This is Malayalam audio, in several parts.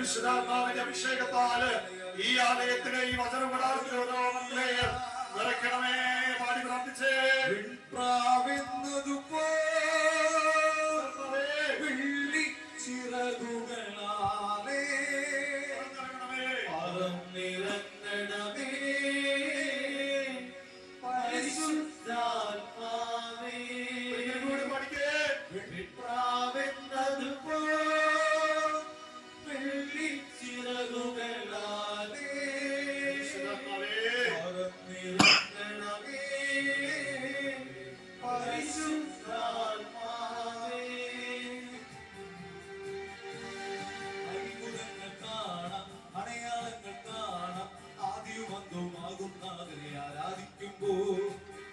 പരിശുദ്ധാത്മാവിന്റെ അഭിഷേകത്താല് ഈ ആലയത്തിലെ ഈ വചനം പടാർത്തിലെ ഓരോ മക്കളെയും നിറയ്ക്കണമേ. പാടി പ്രാർത്ഥിച്ചേ. ചിറകുകളാലേ പറന്നിറങ്ങണമേ പരിശുദ്ധാത്മാവേ. വെള്ളിപ്രാവെന്നതുപോലെ വെള്ളിച്ചിറകുകളാലേ പറന്നിറങ്ങണമേ പരിശുദ്ധാത്മാവേ. അടയാളങ്ങൾ കാണാം ആദ്യവന്തവുമാകുന്നതിനെ ആരാധിക്കുമ്പോൾ.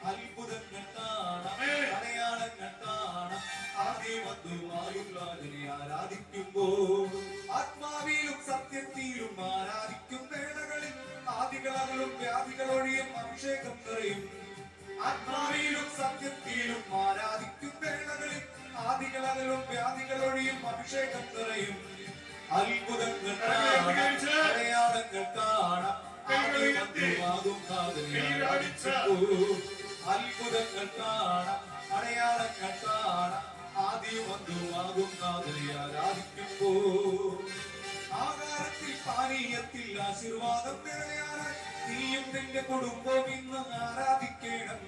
അത്ഭുതങ്ങൾ കാണാം അടയാളങ്ങൾ കാണാം ആദ്യവന്തവുമാകുന്നതിനെ ആരാധിക്കുമ്പോൾ. ആത്മാവിലും സത്യത്തിലും ആരാധിക്കും വേളകളിൽ ആദികളകളും വ്യാധികളൊഴിയും അഭിഷേകം നിറയും. ആത്മാവിലും സത്യത്തിലും ആരാധിക്കും വേളകളിൽ ആദികളകളും വ്യാധികളൊഴിയും അഭിഷേകം നിറയും. അത്ഭുതങ്ങൾ അടയാളങ്ങൾ കാണാം അത്ഭുതങ്ങൾ കാണാം അടയാളങ്ങൾ കാണാം ആദ്യം വന്നുമാകും നാഥനെ ആരാധിക്കുമ്പോൾ. ആഹാരത്തിൽ പാനീയത്തിൽ ആശീർവാദം നിറയാനായി നീയും നിന്റെ കുടുംബവും ഇന്ന് ആരാധിക്കണം.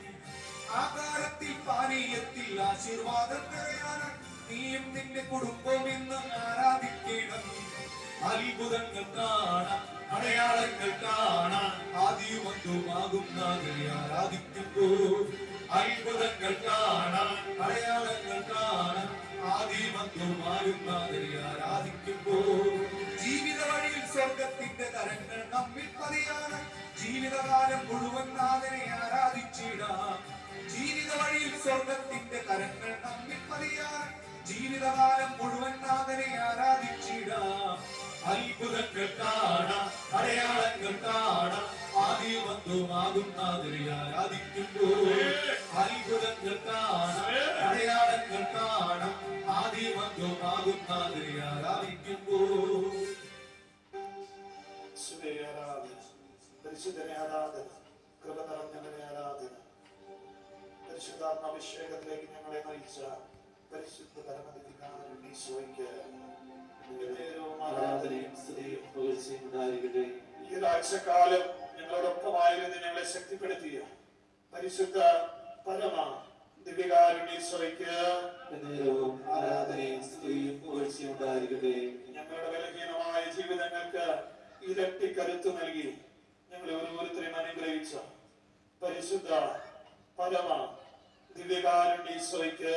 ആഹാരത്തിൽ പാനീയത്തിൽ ആശീർവാദം നിറയാനായി നീയും നിന്റെ കുടുംബവും ഇന്ന് ആരാധിക്കണം. അത്ഭുതങ്ങൾ കാണാം അടയാളങ്ങൾ കാണാം ആദ്യം വന്നുമാകും നാഥനെ ആരാധിക്കുമ്പോൾ. അത്ഭുതങ്ങൾ കാണാം അടയാളങ്ങൾ കാണാം ആദ്യം വന്നുമാകും നാഥനെ ആരാധിക്കുമ്പോൾ. ജീവിത വഴിയിൽ സ്വർഗത്തിന്റെ കരങ്ങൾ നമ്മിൽ പതിയാണ്. ജീവിതകാലം മുഴുവൻ നാഥനെ ആരാധിച്ചിടാം. ജീവിത വഴിയിൽ സ്വർഗത്തിന്റെ കരങ്ങൾ നമ്മിൽ പതിയാണ്. ജീവിതകാലം മുഴുവൻ നാഥനെ ആരാധിച്ചിടാം. അത്ഭുതങ്ങൾ കാണാം അടയാളങ്ങൾ കാണാം ആദ്യം വന്നുമാകും നാഥനെ ആരാധിക്കുമ്പോൾ. അത്ഭുതങ്ങൾ കാണാം അടയാളങ്ങൾ കാണാം ആദ്യം വന്നുമാകും നാഥനെ ആരാധിക്കുമ്പോൾ. പരിശുദ്ധനെ ആരാധന, കൃപ നിറഞ്ഞവനെ ആരാധന. പരിശുദ്ധാത്മാഭിഷേകത്തിലേക്ക് ഞങ്ങളെ നയിച്ച പരിശുദ്ധ പരമദിവ്യകാരുണ്യ ഈശോയ്ക്ക് ആരാധനയും സ്തുതിയും പുകഴ്ചയും ഉണ്ടായിരിക്കട്ടെ. ഈ ഒരാഴ്ചക്കാലം ഞങ്ങളോടൊപ്പമായിരുന്നു ഞങ്ങളെ ശക്തിപ്പെടുത്തിയ പരിശുദ്ധ പരമ ദിവ്യകാരുണ്യ ഈശോയ്ക്ക് ആരാധനയും സ്തുതിയും പുകഴ്ചയും ഉണ്ടായിരിക്കട്ടെ. ഞങ്ങളുടെ ബലഹീനമായ ജീവിതങ്ങൾക്ക് ഇരട്ടി കരുത്ത് നൽകി ഞങ്ങളെ ഓരോരുത്തരെയും അനുഗ്രഹിച്ച പരിശുദ്ധ പരമ ദിവ്യകാരുണ്യ ഈശോയ്ക്ക്